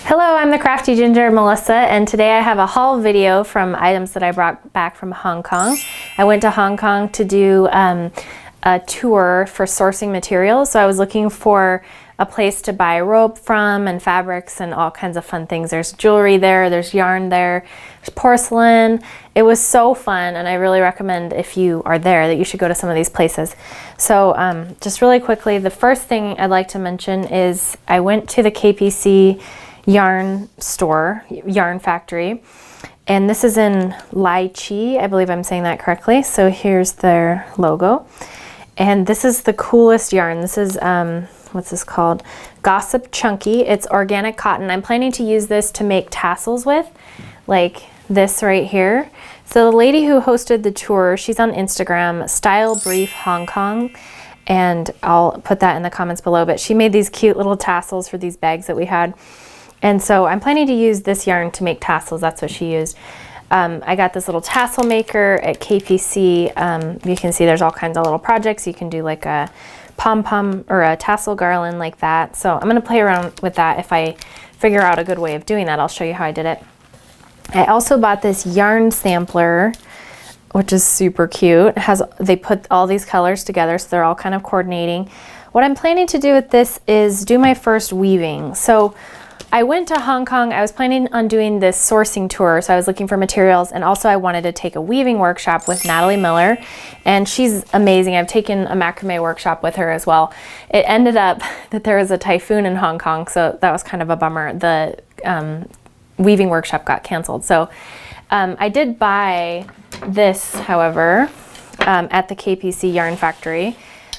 Hello, I'm the Crafty Ginger, Melissa, and today I have a haul video from items that I brought back from Hong Kong. I went to Hong Kong to do a tour for sourcing materials, so I was looking for a place to buy rope from and fabrics and all kinds of fun things. There's jewelry there, there's yarn there, there's porcelain. It was so fun, and I really recommend if you are there that you should go to some of these places. So just really quickly, the first thing I'd like to mention is I went to the KPC yarn store, yarn factory, and this is in Lai Chi. I believe I'm saying that correctly. So here's their logo, and this is the coolest yarn. This is what's this called? Gossip Chunky. It's organic cotton. I'm planning to use this to make tassels with, like this right here. So the lady who hosted the tour, she's on Instagram, Style Brief Hong Kong, and I'll put that in the comments below, but she made these cute little tassels for these bags that we had. And so I'm planning to use this yarn to make tassels. That's what she used. I got this little tassel maker at KPC. You can see there's all kinds of little projects. You can do like a pom-pom or a tassel garland like that. So I'm going to play around with that. If I figure out a good way of doing that, I'll show you how I did it. I also bought this yarn sampler, which is super cute. They put all these colors together, so they're all kind of coordinating. What I'm planning to do with this is do my first weaving. So I went to Hong Kong. I was planning on doing this sourcing tour, so I was looking for materials, and also I wanted to take a weaving workshop with Natalie Miller, and she's amazing. I've taken a macrame workshop with her as well. It ended up that there was a typhoon in Hong Kong, so that was kind of a bummer. The weaving workshop got canceled. So I did buy this, however, at the KPC Yarn Factory.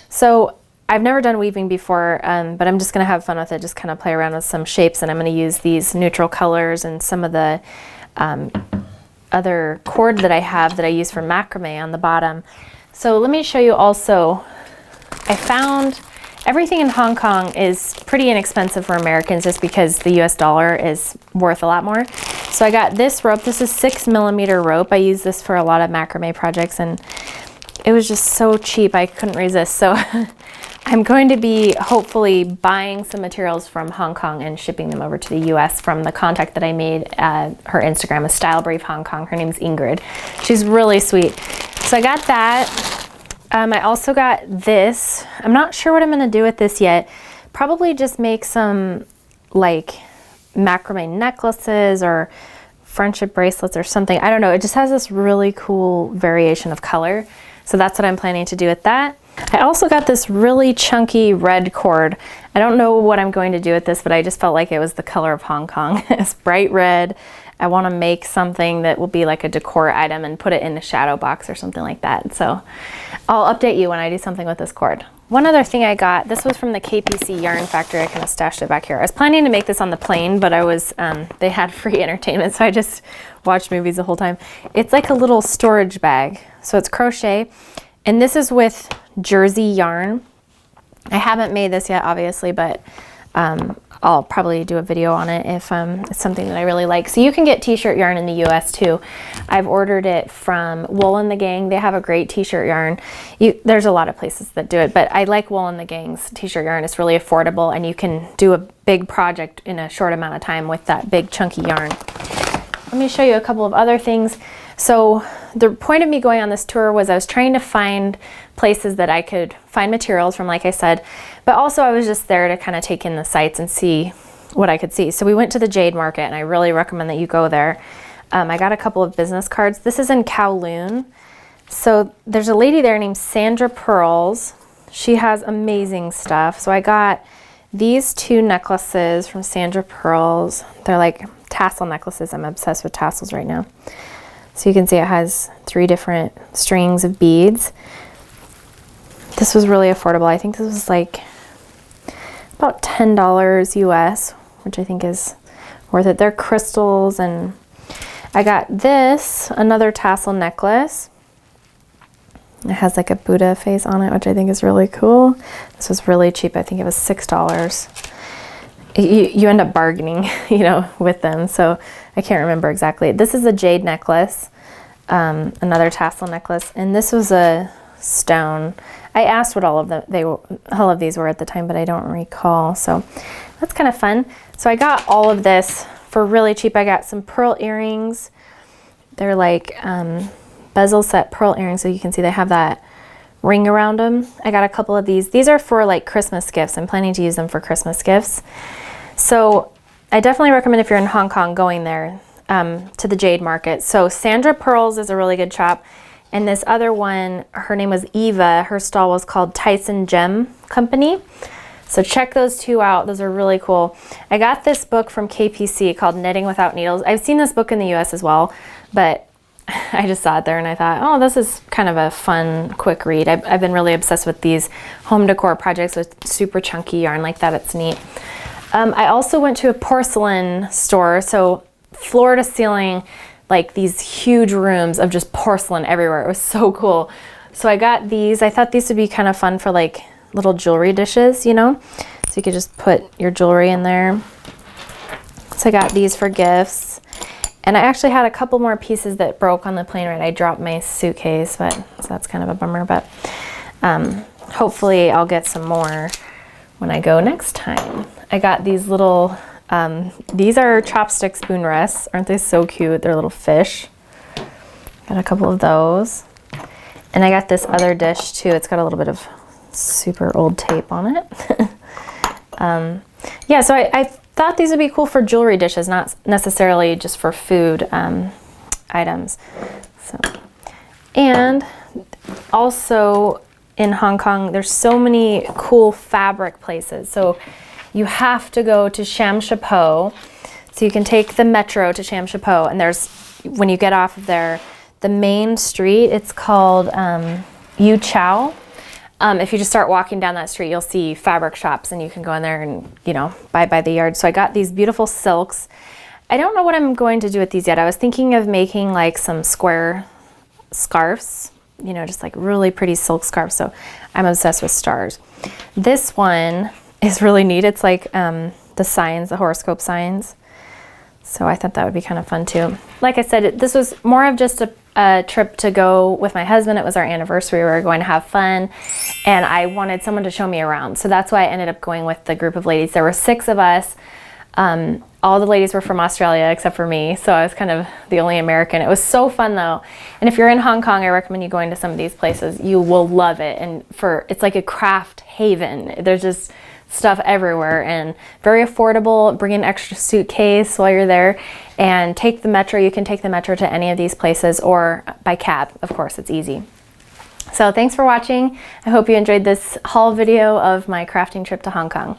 So I've never done weaving before, but I'm just going to have fun with it, just kind of play around with some shapes, and I'm going to use these neutral colors and some of the other cord that I have that I use for macrame on the bottom. So let me show you also, I found everything in Hong Kong is pretty inexpensive for Americans just because the US dollar is worth a lot more. So I got this rope. This is 6mm rope. I use this for a lot of macrame projects, and it was just so cheap I couldn't resist. So I'm going to be hopefully buying some materials from Hong Kong and shipping them over to the US from the contact that I made at her Instagram is Style Brief Hong Kong. Her name's Ingrid. She's really sweet. So I got that. I also got this. I'm not sure what I'm going to do with this yet. Probably just make some like macrame necklaces or friendship bracelets or something. I don't know. It just has this really cool variation of color. So that's what I'm planning to do with that. I also got this really chunky red cord. I don't know what I'm going to do with this, but I just felt like it was the color of Hong Kong. It's bright red. I want to make something that will be like a decor item and put it in a shadow box or something like that. So I'll update you when I do something with this cord. One other thing I got, this was from the KPC Yarn Factory. I kind of stashed it back here. I was planning to make this on the plane, but they had free entertainment, so I just watched movies the whole time. It's like a little storage bag. So it's crochet, and this is with jersey yarn. I haven't made this yet, obviously, but I'll probably do a video on it if it's something that I really like. So you can get t-shirt yarn in the US too. I've ordered it from Wool and the Gang. They have a great t-shirt yarn. There's a lot of places that do it, but I like Wool and the Gang's t-shirt yarn. It's really affordable, and you can do a big project in a short amount of time with that big chunky yarn. Let me show you a couple of other things. So the point of me going on this tour was I was trying to find places that I could find materials from, like I said, but also I was just there to kind of take in the sights and see what I could see. So we went to the Jade Market, and I really recommend that you go there. I got a couple of business cards. This is in Kowloon. So there's a lady there named Sandra Pearls. She has amazing stuff. So I got these two necklaces from Sandra Pearls. They're like tassel necklaces. I'm obsessed with tassels right now. So you can see it has 3 different strings of beads. This was really affordable. I think this was like about $10 US, which I think is worth it. They're crystals, and I got this, another tassel necklace. It has like a Buddha face on it, which I think is really cool. This was really cheap. I think it was $6. You end up bargaining, you know, with them. So I can't remember exactly. This is a jade necklace, another tassel necklace, and this was a stone. I asked what all of these were at the time, but I don't recall. So that's kind of fun. So I got all of this for really cheap. I got some pearl earrings. They're like bezel set pearl earrings, so you can see they have that ring around them. I got a couple of these. These are for like Christmas gifts. I'm planning to use them for Christmas gifts. So I definitely recommend, if you're in Hong Kong, going there to the Jade Market. So Sandra Pearls is a really good shop. And this other one, her name was Eva. Her stall was called Tyson Gem Company. So check those two out. Those are really cool. I got this book from KPC called Knitting Without Needles. I've seen this book in the US as well, but I just saw it there and I thought, oh, this is kind of a fun, quick read. I've been really obsessed with these home decor projects with super chunky yarn like that. It's neat. I also went to a porcelain store. So floor to ceiling, like these huge rooms of just porcelain everywhere. It was so cool. So I got these. I thought these would be kind of fun for like little jewelry dishes, you know? So you could just put your jewelry in there. So I got these for gifts. And I actually had a couple more pieces that broke on the plane ride. I dropped my suitcase, so that's kind of a bummer, but hopefully I'll get some more when I go next time. I got these little, these are chopstick spoon rests. Aren't they so cute? They're little fish. Got a couple of those. And I got this other dish too. It's got a little bit of super old tape on it. Yeah, so I thought these would be cool for jewelry dishes, not necessarily just for food items. So, and also in Hong Kong, there's so many cool fabric places. So you have to go to Sham Sha Po. So you can take the metro to Sham Sha Po, and there's, when you get off of there, the main street, it's called Yu Chow. If you just start walking down that street, you'll see fabric shops and you can go in there and, you know, buy by the yard. So I got these beautiful silks. I don't know what I'm going to do with these yet. I was thinking of making like some square scarves, you know, just like really pretty silk scarves. So I'm obsessed with stars. This one is really neat. It's like the signs, the horoscope signs. So I thought that would be kind of fun too. Like I said, this was more of just a trip to go with my husband. It was our anniversary. We were going to have fun and I wanted someone to show me around. So that's why I ended up going with the group of ladies. There were 6 of us. All the ladies were from Australia except for me. So I was kind of the only American. It was so fun though. And if you're in Hong Kong, I recommend you going to some of these places. You will love it. And it's like a craft haven. There's just stuff everywhere and very affordable. Bring an extra suitcase while you're there and take the metro. You can take the metro to any of these places or by cab. Of course, it's easy. So thanks for watching. I hope you enjoyed this haul video of my crafting trip to Hong Kong.